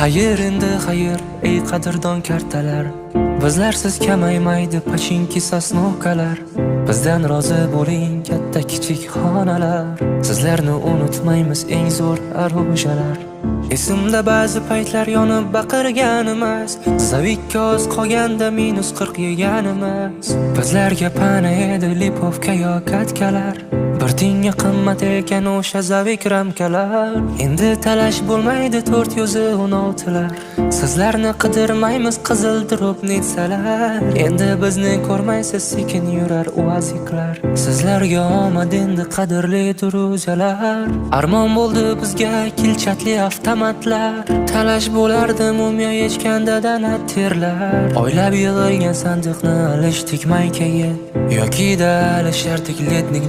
Xayr endi xayr, ey qadrdon kartalar. Bizlarsiz kamaymaydi pachinki sosnovkalar. Bizdan rozi bo'ling katta kichik xonalar. Sizlarni unutmaymiz eng zo'r arojalar. Esimda ba'zi paytlar yonib baqirganimiz, zavikka oz qolganda -40 yeganimiz. Bizlarga pana edi lipovka yo katkalar. Bir tinga qimmat ekan o'sha zavik ramkalar. Endi talash bo'lmaydi 416lar. Sizlarni qidirmaymiz qizil drop netsalar. Endi bizni ko'rmaysiz sekin yurar uaziklar. Sizlarga omad endi qadrli durujalar. Armon bo'ldi bizga kilchatli avtomatlar. Talash bo'lardi mumyo yechganda dana terlar. Oylab yig'ilgan sandiqni alishdik maykaga yoki da alishardik letnikda